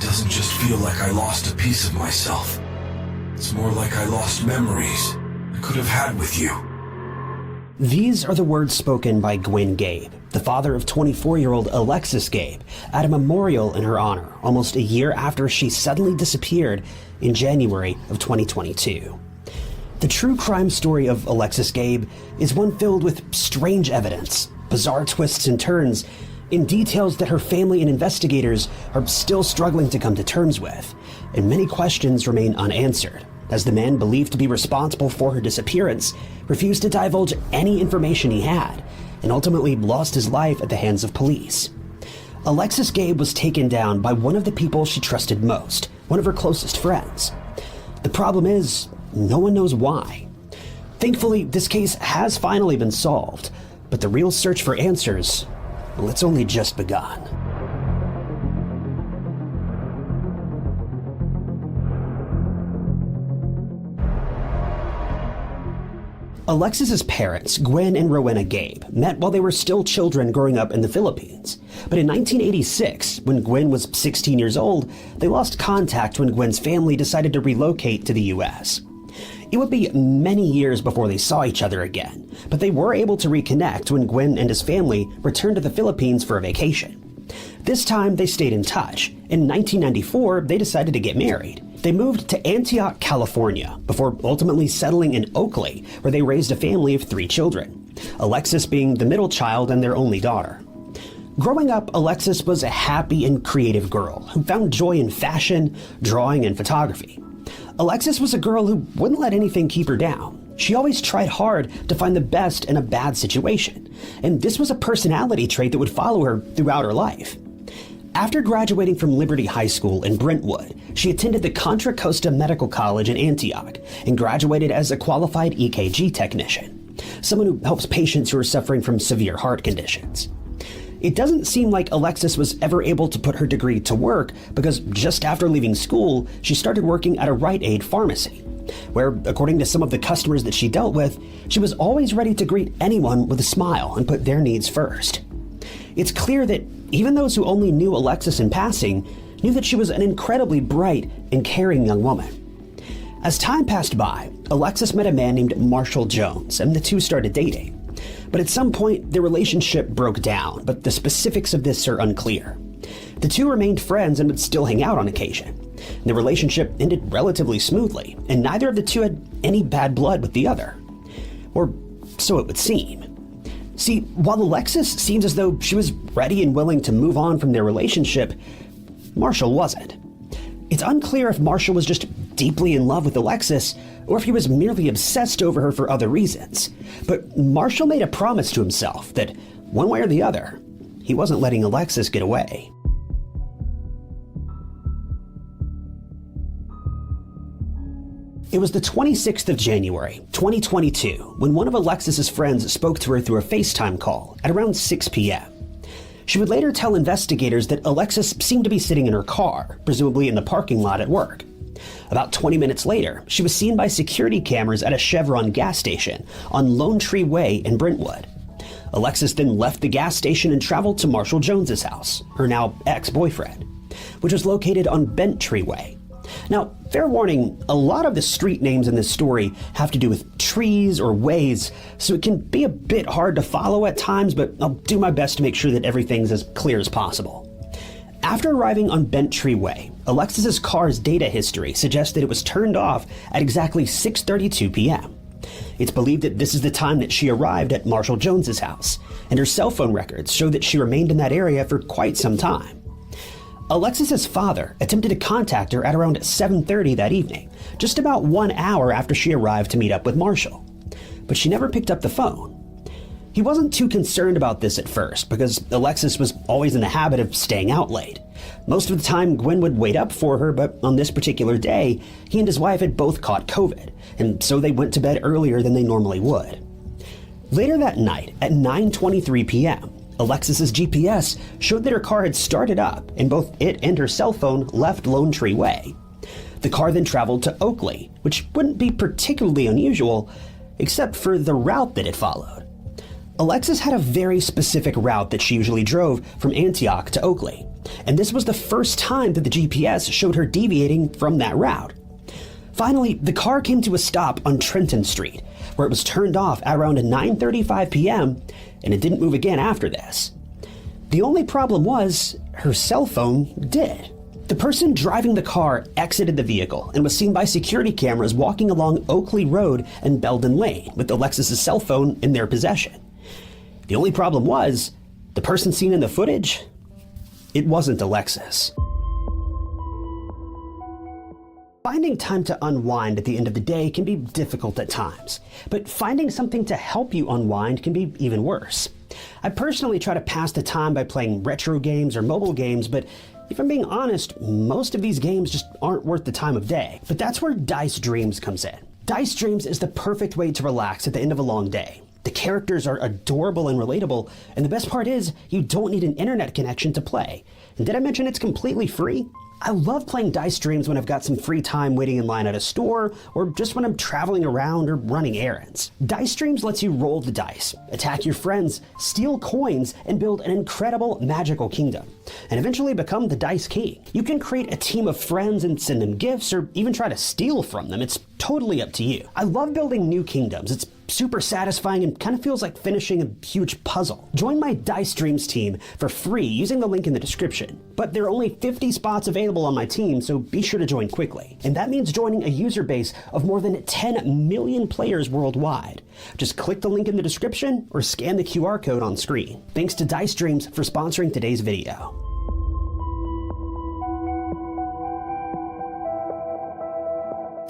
It doesn't just feel like I lost a piece of myself. It's more like I lost memories I could have had with you. These are the words spoken by Gwen Gabe, the father of 24-year-old Alexis Gabe, at a memorial in her honor almost a year after she suddenly disappeared in January of 2022. The true crime story of Alexis Gabe is one filled with strange evidence, bizarre twists and turns, and details that her family and investigators are still struggling to come to terms with, and many questions remain unanswered, as the man believed to be responsible for her disappearance refused to divulge any information he had, and ultimately lost his life at the hands of police. Alexis Gabe was taken down by one of the people she trusted most, one of her closest friends. The problem is, no one knows why. Thankfully, this case has finally been solved, but the real search for answers, well, it's only just begun. Alexis's parents, Gwen and Rowena Gabe, met while they were still children growing up in the Philippines. But in 1986, when Gwen was 16 years old, they lost contact when Gwen's family decided to relocate to the US. It would be many years before they saw each other again, but they were able to reconnect when Gwen and his family returned to the Philippines for a vacation. This time, they stayed in touch. In 1994, they decided to get married. They moved to Antioch, California, before ultimately settling in Oakley, where they raised a family of 3 children, Alexis being the middle child and their only daughter. Growing up, Alexis was a happy and creative girl who found joy in fashion, drawing, and photography. Alexis was a girl who wouldn't let anything keep her down. She always tried hard to find the best in a bad situation, and this was a personality trait that would follow her throughout her life. After graduating from Liberty High School in Brentwood, she attended the Contra Costa Medical College in Antioch and graduated as a qualified EKG technician, someone who helps patients who are suffering from severe heart conditions. It doesn't seem like Alexis was ever able to put her degree to work because just after leaving school, she started working at a Rite Aid pharmacy, where, according to some of the customers that she dealt with, she was always ready to greet anyone with a smile and put their needs first. It's clear that even those who only knew Alexis in passing knew that she was an incredibly bright and caring young woman. As time passed by, Alexis met a man named Marshall Jones, and the two started dating. But at some point, their relationship broke down, but the specifics of this are unclear. The two remained friends and would still hang out on occasion. The relationship ended relatively smoothly, and neither of the two had any bad blood with the other. Or so it would seem. See, while Alexis seems as though she was ready and willing to move on from their relationship, Marshall wasn't. It's unclear if Marshall was just deeply in love with Alexis or if he was merely obsessed over her for other reasons. But Marshall made a promise to himself that, one way or the other, he wasn't letting Alexis get away. It was the 26th of January, 2022, when one of Alexis's friends spoke to her through a FaceTime call at around 6 p.m. She would later tell investigators that Alexis seemed to be sitting in her car, presumably in the parking lot at work. About 20 minutes later, she was seen by security cameras at a Chevron gas station on Lone Tree Way in Brentwood. Alexis then left the gas station and traveled to Marshall Jones's house, her now ex-boyfriend, which was located on Bent Tree Way. Now, fair warning, a lot of the street names in this story have to do with trees or ways, so it can be a bit hard to follow at times, but I'll do my best to make sure that everything's as clear as possible. After arriving on Bent Tree Way, Alexis's car's data history suggests that it was turned off at exactly 6:32 p.m. It's believed that this is the time that she arrived at Marshall Jones's house, and her cell phone records show that she remained in that area for quite some time. Alexis's father attempted to contact her at around 7:30 that evening, just about 1 hour after she arrived to meet up with Marshall, but she never picked up the phone. He wasn't too concerned about this at first because Alexis was always in the habit of staying out late. Most of the time, Gwen would wait up for her, but on this particular day, he and his wife had both caught COVID, and so they went to bed earlier than they normally would. Later that night, at 9:23 p.m., Alexis's GPS showed that her car had started up and both it and her cell phone left Lone Tree Way. The car then traveled to Oakley, which wouldn't be particularly unusual, except for the route that it followed. Alexis had a very specific route that she usually drove from Antioch to Oakley, and this was the first time that the GPS showed her deviating from that route. Finally, the car came to a stop on Trenton Street, where it was turned off at around 9:35 p.m., and it didn't move again after this. The only problem was, her cell phone did. The person driving the car exited the vehicle and was seen by security cameras walking along Oakley Road and Belden Lane with Alexis's cell phone in their possession. The only problem was, the person seen in the footage, it wasn't Alexis. Finding time to unwind at the end of the day can be difficult at times, but finding something to help you unwind can be even worse. I personally try to pass the time by playing retro games or mobile games, but if I'm being honest, most of these games just aren't worth the time of day. But that's where Dice Dreams comes in. Dice Dreams is the perfect way to relax at the end of a long day. The characters are adorable and relatable, and the best part is, you don't need an internet connection to play. And did I mention it's completely free? I love playing Dice Dreams when I've got some free time waiting in line at a store, or just when I'm traveling around or running errands. Dice Dreams lets you roll the dice, attack your friends, steal coins, and build an incredible magical kingdom, and eventually become the Dice King. You can create a team of friends and send them gifts, or even try to steal from them. It's totally up to you. I love building new kingdoms. It's super satisfying and kind of feels like finishing a huge puzzle. Join my Dice Dreams team for free using the link in the description. But there are only 50 spots available on my team, so be sure to join quickly. And that means joining a user base of more than 10 million players worldwide. Just click the link in the description or scan the QR code on screen. Thanks to Dice Dreams for sponsoring today's video.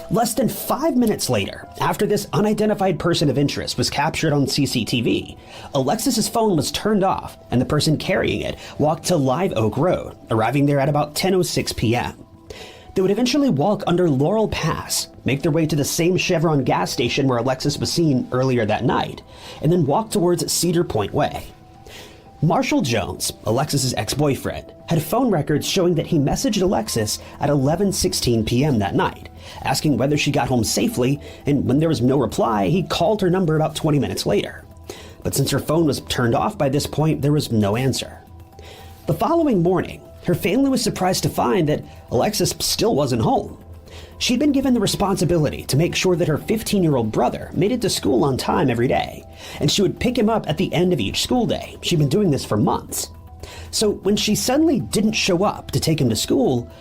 Less than 5 minutes later, after this unidentified person of interest was captured on CCTV, Alexis's phone was turned off and the person carrying it walked to Live Oak Road, arriving there at about 10:06 p.m. They would eventually walk under Laurel Pass, make their way to the same Chevron gas station where Alexis was seen earlier that night, and then walk towards Cedar Point Way. Marshall Jones, Alexis's ex-boyfriend, had phone records showing that he messaged Alexis at 11:16 p.m. that night, asking whether she got home safely, and when there was no reply, he called her number about 20 minutes later. But since her phone was turned off by this point, there was no answer. The following morning, her family was surprised to find that Alexis still wasn't home. She'd been given the responsibility to make sure that her 15-year-old brother made it to school on time every day, and she would pick him up at the end of each school day. She'd been doing this for months. So when she suddenly didn't show up to take him to school,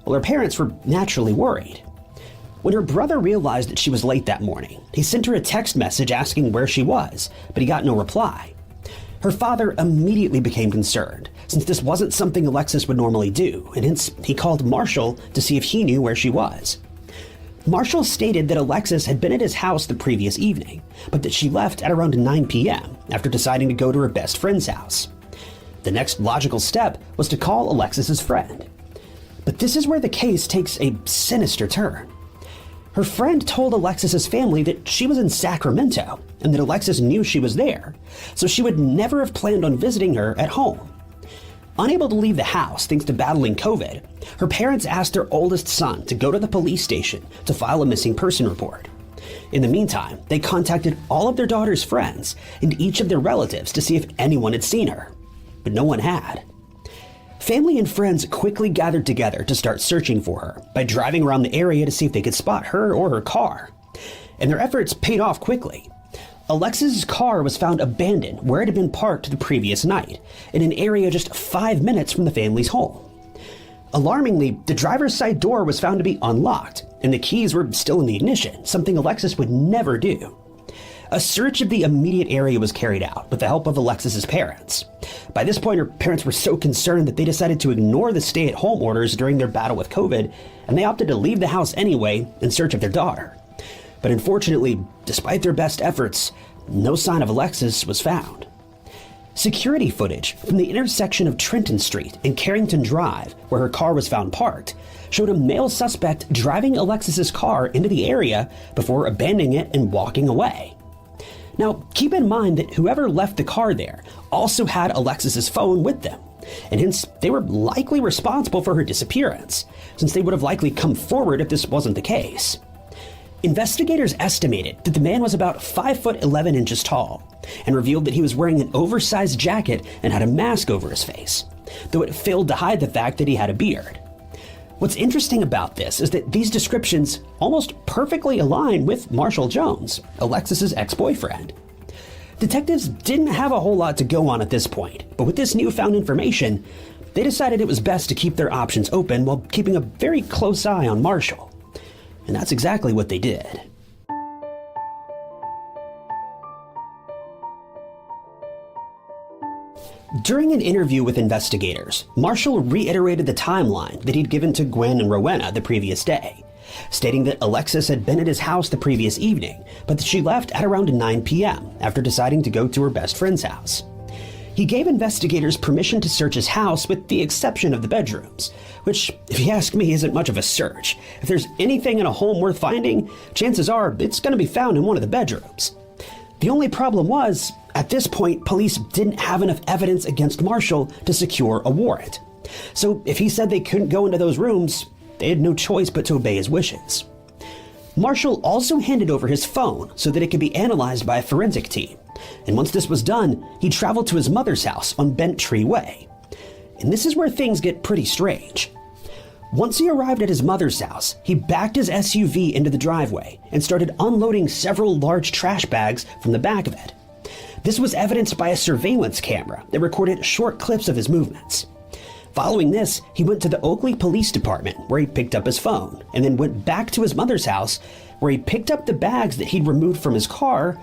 well, her parents were naturally worried. When her brother realized that she was late that morning, he sent her a text message asking where she was, but he got no reply. Her father immediately became concerned, since this wasn't something Alexis would normally do, and hence he called Marshall to see if he knew where she was. Marshall stated that Alexis had been at his house the previous evening, but that she left at around 9 p.m. after deciding to go to her best friend's house. The next logical step was to call Alexis's friend. But this is where the case takes a sinister turn. Her friend told Alexis's family that she was in Sacramento and that Alexis knew she was there, so she would never have planned on visiting her at home. Unable to leave the house thanks to battling COVID, her parents asked their oldest son to go to the police station to file a missing person report. In the meantime, they contacted all of their daughter's friends and each of their relatives to see if anyone had seen her, but no one had. Family and friends quickly gathered together to start searching for her by driving around the area to see if they could spot her or her car. And their efforts paid off quickly. Alexis's car was found abandoned where it had been parked the previous night, in an area just 5 minutes from the family's home. Alarmingly, the driver's side door was found to be unlocked, and the keys were still in the ignition, something Alexis would never do. A search of the immediate area was carried out with the help of Alexis's parents. By this point, her parents were so concerned that they decided to ignore the stay-at-home orders during their battle with COVID, and they opted to leave the house anyway in search of their daughter. But unfortunately, despite their best efforts, no sign of Alexis was found. Security footage from the intersection of Trenton Street and Carrington Drive, where her car was found parked, showed a male suspect driving Alexis's car into the area before abandoning it and walking away. Now, keep in mind that whoever left the car there also had Alexis's phone with them, and hence they were likely responsible for her disappearance, since they would have likely come forward if this wasn't the case. Investigators estimated that the man was about 5 foot 11 inches tall and revealed that he was wearing an oversized jacket and had a mask over his face, though it failed to hide the fact that he had a beard. What's interesting about this is that these descriptions almost perfectly align with Marshall Jones, Alexis's ex-boyfriend. Detectives didn't have a whole lot to go on at this point, but with this newfound information, they decided it was best to keep their options open while keeping a very close eye on Marshall. And that's exactly what they did. During an interview with investigators, Marshall reiterated the timeline that he'd given to Gwen and Rowena the previous day, stating that Alexis had been at his house the previous evening, but that she left at around 9 p.m. after deciding to go to her best friend's house. He gave investigators permission to search his house with the exception of the bedrooms, which, if you ask me, isn't much of a search. If there's anything in a home worth finding, chances are it's going to be found in one of the bedrooms. The only problem was, at this point, police didn't have enough evidence against Marshall to secure a warrant. So if he said they couldn't go into those rooms, they had no choice but to obey his wishes. Marshall also handed over his phone so that it could be analyzed by a forensic team. And once this was done, he traveled to his mother's house on Bent Tree Way. And this is where things get pretty strange. Once he arrived at his mother's house, he backed his SUV into the driveway and started unloading several large trash bags from the back of it. This was evidenced by a surveillance camera that recorded short clips of his movements. Following this, he went to the Oakley Police Department where he picked up his phone and then went back to his mother's house where he picked up the bags that he'd removed from his car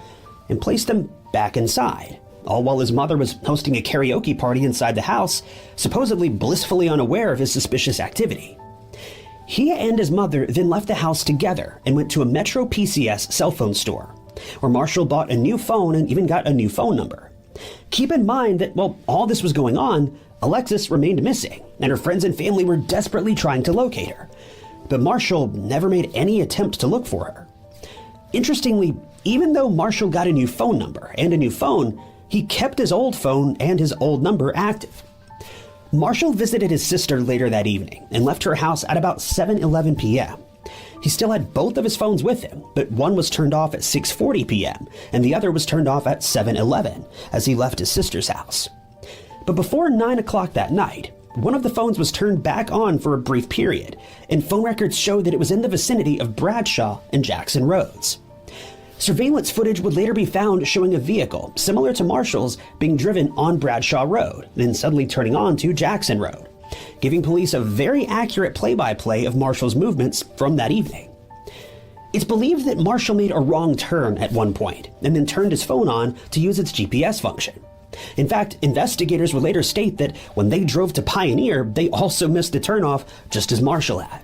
and placed them back inside, all while his mother was hosting a karaoke party inside the house, supposedly blissfully unaware of his suspicious activity. He and his mother then left the house together and went to a Metro PCS cell phone store, where Marshall bought a new phone and even got a new phone number. Keep in mind that while all this was going on, Alexis remained missing, and her friends and family were desperately trying to locate her. But Marshall never made any attempt to look for her. Interestingly, even though Marshall got a new phone number and a new phone, he kept his old phone and his old number active. Marshall visited his sister later that evening and left her house at about 7:11 p.m. He still had both of his phones with him, but one was turned off at 6:40 p.m. and the other was turned off at 7:11 as he left his sister's house. But before 9 o'clock that night, one of the phones was turned back on for a brief period, and phone records showed that it was in the vicinity of Bradshaw and Jackson Roads. Surveillance footage would later be found showing a vehicle similar to Marshall's being driven on Bradshaw Road, then suddenly turning on to Jackson Road, giving police a very accurate play-by-play of Marshall's movements from that evening. It's believed that Marshall made a wrong turn at one point and then turned his phone on to use its GPS function. In fact, investigators would later state that when they drove to Pioneer, they also missed the turnoff just as Marshall had.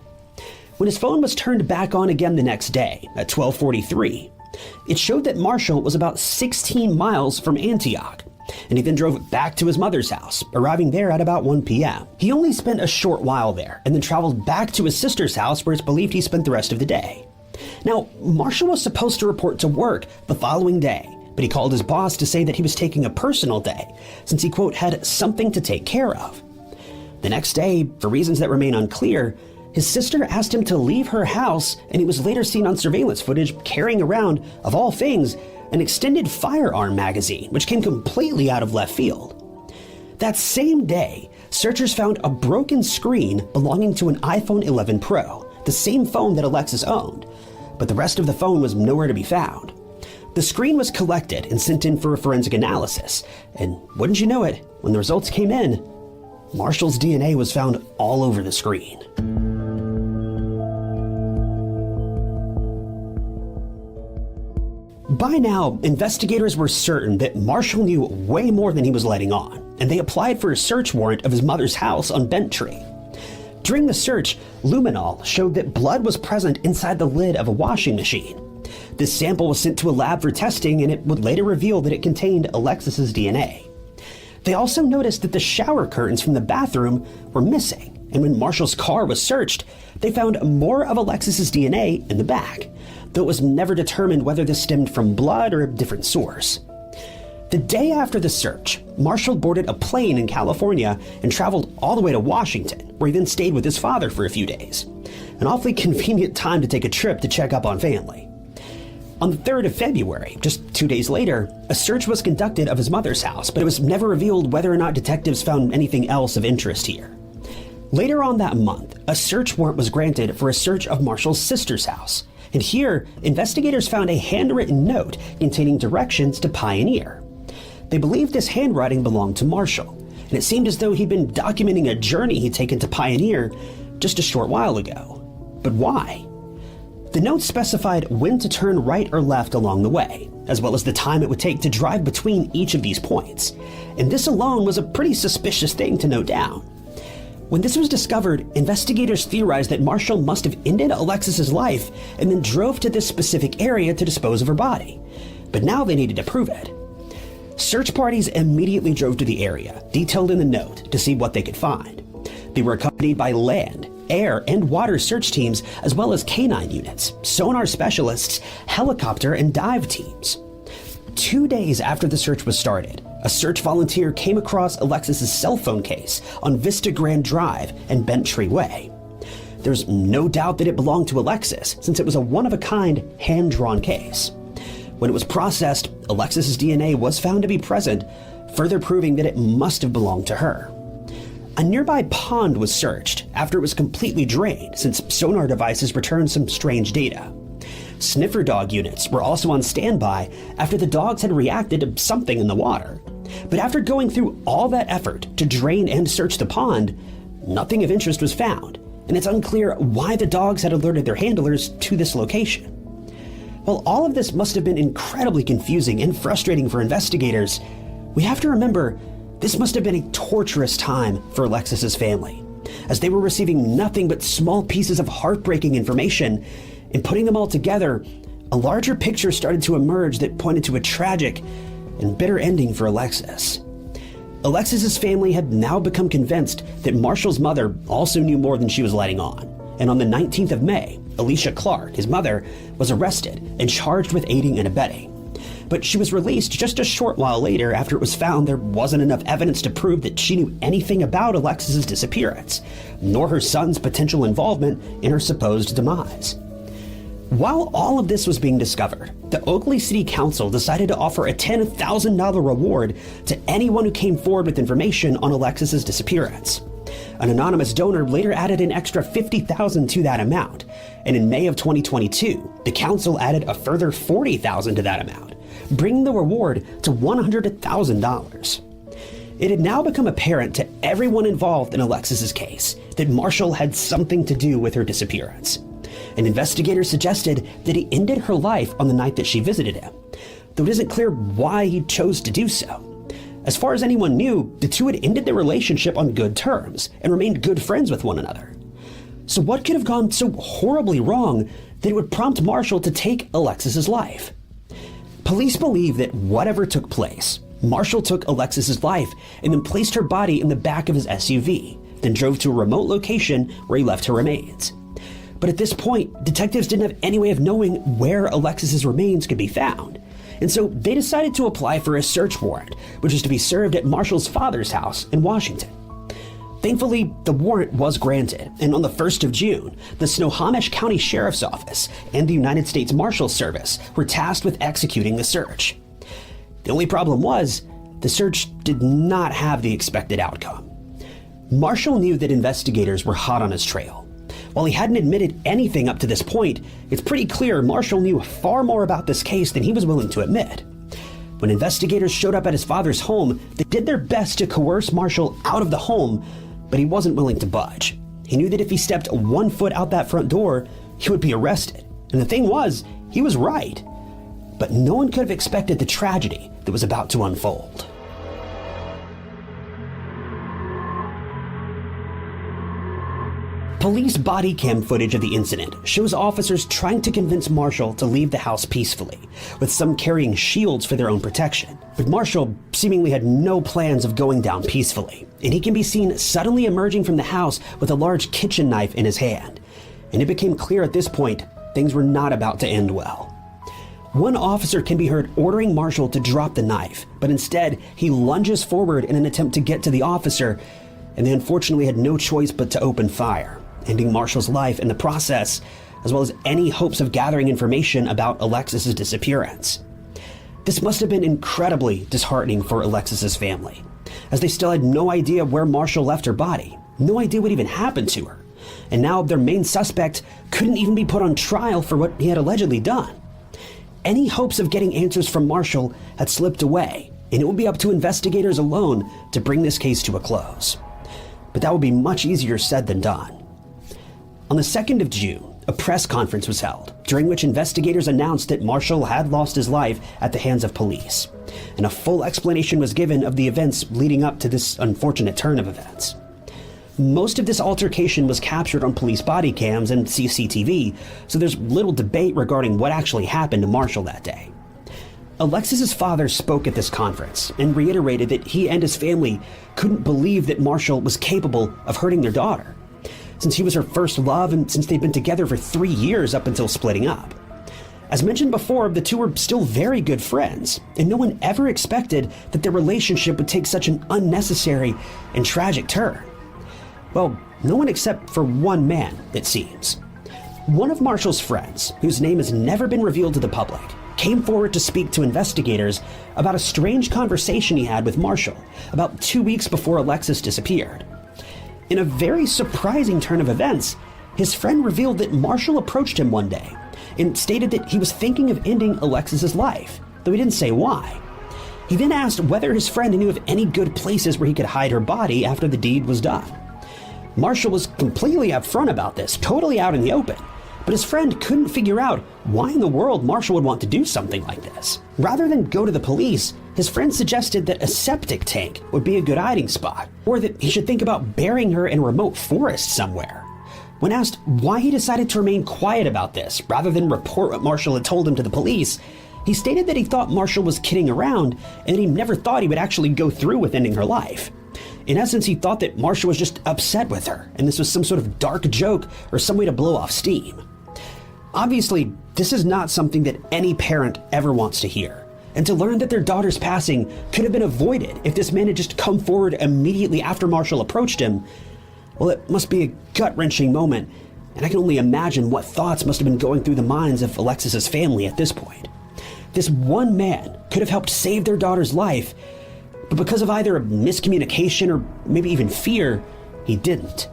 When his phone was turned back on again the next day at 12:43, it showed that Marshall was about 16 miles from Antioch, and he then drove back to his mother's house, arriving there at about 1 p.m. He only spent a short while there and then traveled back to his sister's house where it's believed he spent the rest of the day. Now, Marshall was supposed to report to work the following day, but he called his boss to say that he was taking a personal day since he, quote, had something to take care of. The next day, for reasons that remain unclear, his sister asked him to leave her house, and he was later seen on surveillance footage carrying around, of all things, an extended firearm magazine, which came completely out of left field. That same day, searchers found a broken screen belonging to an iPhone 11 Pro, the same phone that Alexis owned, but the rest of the phone was nowhere to be found. The screen was collected and sent in for a forensic analysis, and wouldn't you know it, when the results came in, Marshall's DNA was found all over the screen. By now, investigators were certain that Marshall knew way more than he was letting on, and they applied for a search warrant of his mother's house on Bent Tree. During the search, luminol showed that blood was present inside the lid of a washing machine. This sample was sent to a lab for testing, and it would later reveal that it contained Alexis's DNA. They also noticed that the shower curtains from the bathroom were missing, and when Marshall's car was searched, they found more of Alexis's DNA in the back, though it was never determined whether this stemmed from blood or a different source. The day after the search, Marshall boarded a plane in California and traveled all the way to Washington, where he then stayed with his father for a few days. An awfully convenient time to take a trip to check up on family. On the 3rd of February, just 2 days later, a search was conducted of his mother's house, but it was never revealed whether or not detectives found anything else of interest here. Later on that month, a search warrant was granted for a search of Marshall's sister's house, and here, investigators found a handwritten note containing directions to Pioneer. They believed this handwriting belonged to Marshall, and it seemed as though he'd been documenting a journey he'd taken to Pioneer just a short while ago. But why? The note specified when to turn right or left along the way, as well as the time it would take to drive between each of these points, and this alone was a pretty suspicious thing to note down. When this was discovered, investigators theorized that Marshall must have ended Alexis's life and then drove to this specific area to dispose of her body. But now they needed to prove it. Search parties immediately drove to the area, detailed in the note, to see what they could find. They were accompanied by land, air, and water search teams, as well as canine units, sonar specialists, helicopter, and dive teams. 2 days after the search was started, a search volunteer came across Alexis's cell phone case on Vista Grand Drive and Bent Tree Way. There's no doubt that it belonged to Alexis, since it was a one-of-a-kind, hand-drawn case. When it was processed, Alexis's DNA was found to be present, further proving that it must have belonged to her. A nearby pond was searched after it was completely drained, since sonar devices returned some strange data. Sniffer dog units were also on standby after the dogs had reacted to something in the water. But after going through all that effort to drain and search the pond, nothing of interest was found, and it's unclear why the dogs had alerted their handlers to this location. While all of this must have been incredibly confusing and frustrating for investigators, we have to remember this must have been a torturous time for Alexis's family, as they were receiving nothing but small pieces of heartbreaking information, and putting them all together, a larger picture started to emerge that pointed to a tragic and bitter ending for Alexis. Alexis's family had now become convinced that Marshall's mother also knew more than she was letting on, and on the 19th of May, Alicia Clark, his mother, was arrested and charged with aiding and abetting. But she was released just a short while later after it was found there wasn't enough evidence to prove that she knew anything about Alexis's disappearance, nor her son's potential involvement in her supposed demise. While all of this was being discovered, the Oakley City Council decided to offer a $10,000 reward to anyone who came forward with information on Alexis's disappearance. An anonymous donor later added an extra $50,000 to that amount, and in May of 2022, the council added a further $40,000 to that amount, bringing the reward to $100,000. It had now become apparent to everyone involved in Alexis's case that Marshall had something to do with her disappearance. And investigators suggested that he ended her life on the night that she visited him, though it isn't clear why he chose to do so. As far as anyone knew, the two had ended their relationship on good terms and remained good friends with one another. So what could have gone so horribly wrong that it would prompt Marshall to take Alexis's life? Police believe that whatever took place, Marshall took Alexis's life and then placed her body in the back of his SUV, then drove to a remote location where he left her remains. But at this point, detectives didn't have any way of knowing where Alexis's remains could be found, and so they decided to apply for a search warrant, which was to be served at Marshall's father's house in Washington. Thankfully, the warrant was granted, and on the 1st of June, the Snohomish County Sheriff's Office and the United States Marshals Service were tasked with executing the search. The only problem was, the search did not have the expected outcome. Marshall knew that investigators were hot on his trail. While he hadn't admitted anything up to this point, it's pretty clear Marshall knew far more about this case than he was willing to admit. When investigators showed up at his father's home, they did their best to coerce Marshall out of the home, but he wasn't willing to budge. He knew that if he stepped 1 foot out that front door, he would be arrested. And the thing was, he was right. But no one could have expected the tragedy that was about to unfold. Police body cam footage of the incident shows officers trying to convince Marshall to leave the house peacefully, with some carrying shields for their own protection. But Marshall seemingly had no plans of going down peacefully, and he can be seen suddenly emerging from the house with a large kitchen knife in his hand. And it became clear at this point, things were not about to end well. One officer can be heard ordering Marshall to drop the knife, but instead he lunges forward in an attempt to get to the officer, and they unfortunately had no choice but to open fire, ending Marshall's life in the process, as well as any hopes of gathering information about Alexis's disappearance. This must have been incredibly disheartening for Alexis's family, as they still had no idea where Marshall left her body, no idea what even happened to her, and now their main suspect couldn't even be put on trial for what he had allegedly done. Any hopes of getting answers from Marshall had slipped away, and it would be up to investigators alone to bring this case to a close. But that would be much easier said than done. On the 2nd of June, a press conference was held, during which investigators announced that Marshall had lost his life at the hands of police, and a full explanation was given of the events leading up to this unfortunate turn of events. Most of this altercation was captured on police body cams and CCTV, so there's little debate regarding what actually happened to Marshall that day. Alexis's father spoke at this conference and reiterated that he and his family couldn't believe that Marshall was capable of hurting their daughter, since he was her first love and since they'd been together for 3 years up until splitting up. As mentioned before, the two were still very good friends, and no one ever expected that their relationship would take such an unnecessary and tragic turn. Well, no one except for one man, it seems. One of Marshall's friends, whose name has never been revealed to the public, came forward to speak to investigators about a strange conversation he had with Marshall about 2 weeks before Alexis disappeared. In a very surprising turn of events, his friend revealed that Marshall approached him one day and stated that he was thinking of ending Alexis's life, though he didn't say why. He then asked whether his friend knew of any good places where he could hide her body after the deed was done. Marshall was completely upfront about this, totally out in the open, but his friend couldn't figure out why in the world Marshall would want to do something like this. Rather than go to the police, his friend suggested that a septic tank would be a good hiding spot, or that he should think about burying her in a remote forest somewhere. When asked why he decided to remain quiet about this rather than report what Marshall had told him to the police, he stated that he thought Marshall was kidding around and that he never thought he would actually go through with ending her life. In essence, he thought that Marshall was just upset with her, and this was some sort of dark joke or some way to blow off steam. Obviously, this is not something that any parent ever wants to hear, and to learn that their daughter's passing could have been avoided if this man had just come forward immediately after Marshall approached him, well, it must be a gut-wrenching moment, and I can only imagine what thoughts must have been going through the minds of Alexis's family at this point. This one man could have helped save their daughter's life, but because of either a miscommunication or maybe even fear, he didn't.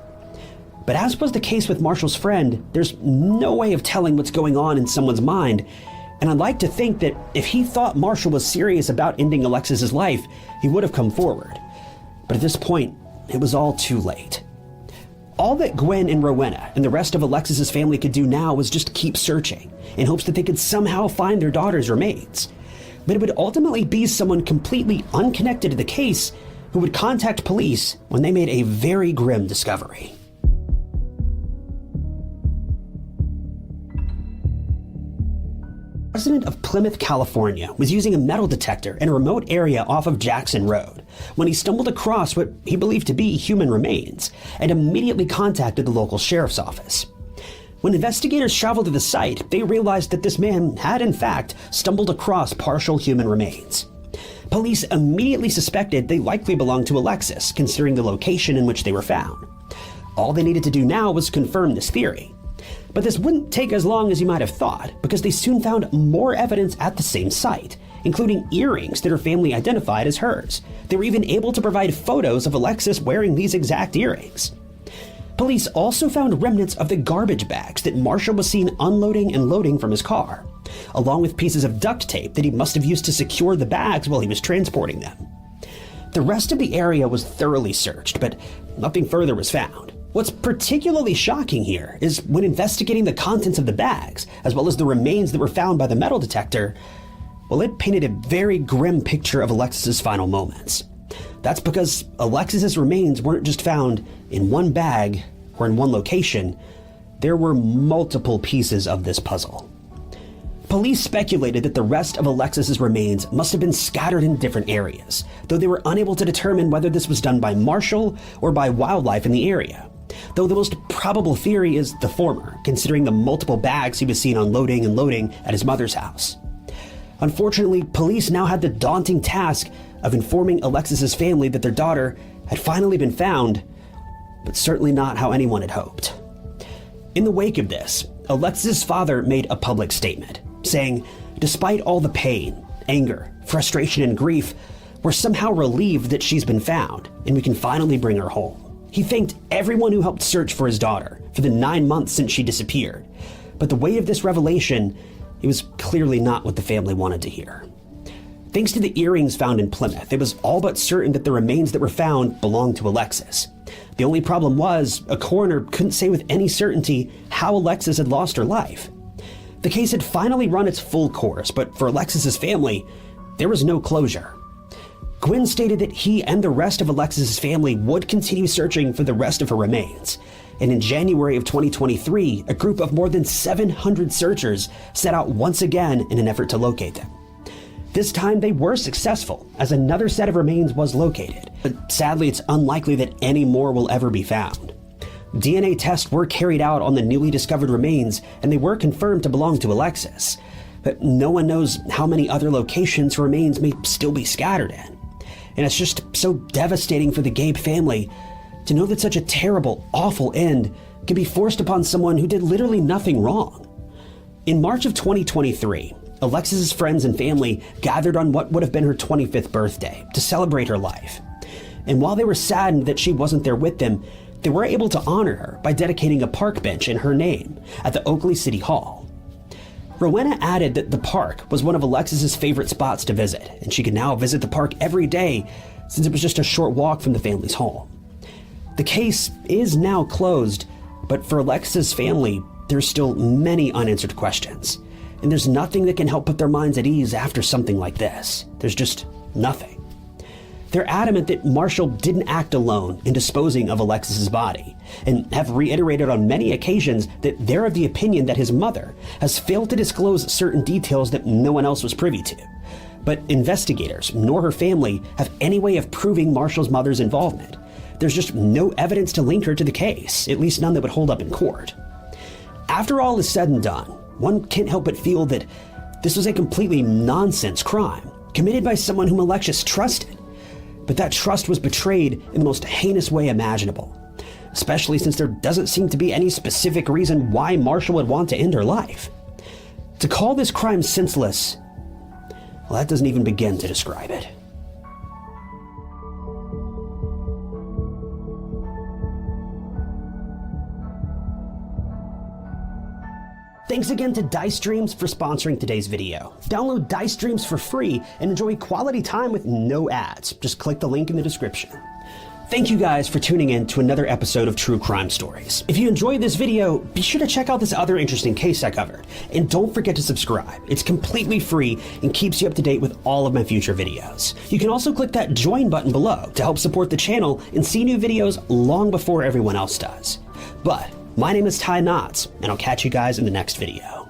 But as was the case with Marshall's friend, there's no way of telling what's going on in someone's mind, and I'd like to think that if he thought Marshall was serious about ending Alexis's life, he would have come forward. But at this point, it was all too late. All that Gwen and Rowena and the rest of Alexis's family could do now was just keep searching, in hopes that they could somehow find their daughter's remains. But it would ultimately be someone completely unconnected to the case who would contact police when they made a very grim discovery. The resident of Plymouth, California, was using a metal detector in a remote area off of Jackson Road when he stumbled across what he believed to be human remains and immediately contacted the local sheriff's office. When investigators traveled to the site, they realized that this man had in fact stumbled across partial human remains. Police immediately suspected they likely belonged to Alexis, considering the location in which they were found. All they needed to do now was confirm this theory. But this wouldn't take as long as you might have thought, because they soon found more evidence at the same site, including earrings that her family identified as hers. They were even able to provide photos of Alexis wearing these exact earrings. Police also found remnants of the garbage bags that Marshall was seen unloading and loading from his car, along with pieces of duct tape that he must have used to secure the bags while he was transporting them. The rest of the area was thoroughly searched, but nothing further was found. What's particularly shocking here is when investigating the contents of the bags, as well as the remains that were found by the metal detector, well, it painted a very grim picture of Alexis's final moments. That's because Alexis's remains weren't just found in one bag or in one location. There were multiple pieces of this puzzle. Police speculated that the rest of Alexis's remains must have been scattered in different areas, though they were unable to determine whether this was done by Marshall or by wildlife in the area. Though the most probable theory is the former, considering the multiple bags he was seen unloading and loading at his mother's house. Unfortunately, police now had the daunting task of informing Alexis's family that their daughter had finally been found, but certainly not how anyone had hoped. In the wake of this, Alexis's father made a public statement, saying, "Despite all the pain, anger, frustration, and grief, we're somehow relieved that she's been found and we can finally bring her home." He thanked everyone who helped search for his daughter for the 9 months since she disappeared. But the weight of this revelation, it was clearly not what the family wanted to hear. Thanks to the earrings found in Plymouth, it was all but certain that the remains that were found belonged to Alexis. The only problem was, a coroner couldn't say with any certainty how Alexis had lost her life. The case had finally run its full course, but for Alexis's family, there was no closure. Gwen stated that he and the rest of Alexis's family would continue searching for the rest of her remains. And in January of 2023, a group of more than 700 searchers set out once again in an effort to locate them. This time they were successful, as another set of remains was located. But sadly, it's unlikely that any more will ever be found. DNA tests were carried out on the newly discovered remains, and they were confirmed to belong to Alexis. But no one knows how many other locations her remains may still be scattered in. And it's just so devastating for the Gabe family to know that such a terrible, awful end could be forced upon someone who did literally nothing wrong. In March of 2023, Alexis's friends and family gathered on what would have been her 25th birthday to celebrate her life. And while they were saddened that she wasn't there with them, they were able to honor her by dedicating a park bench in her name at the Oakley City Hall. Rowena added that the park was one of Alexis's favorite spots to visit, and she could now visit the park every day since it was just a short walk from the family's home. The case is now closed, but for Alexis's family, there's still many unanswered questions. And there's nothing that can help put their minds at ease after something like this. There's just nothing. They're adamant that Marshall didn't act alone in disposing of Alexis's body, and have reiterated on many occasions that they're of the opinion that his mother has failed to disclose certain details that no one else was privy to. But investigators, nor her family, have any way of proving Marshall's mother's involvement. There's just no evidence to link her to the case, at least none that would hold up in court. After all is said and done, one can't help but feel that this was a completely nonsense crime, committed by someone whom Alexis trusted. But that trust was betrayed in the most heinous way imaginable, especially since there doesn't seem to be any specific reason why Marshall would want to end her life. To call this crime senseless, well, that doesn't even begin to describe it. Thanks again to Dice Dreams for sponsoring today's video. Download Dice Dreams for free and enjoy quality time with no ads. Just click the link in the description. Thank you guys for tuning in to another episode of True Crime Stories. If you enjoyed this video, be sure to check out this other interesting case I covered. And don't forget to subscribe. It's completely free and keeps you up to date with all of my future videos. You can also click that join button below to help support the channel and see new videos long before everyone else does. But my name is Ty Knotts, and I'll catch you guys in the next video.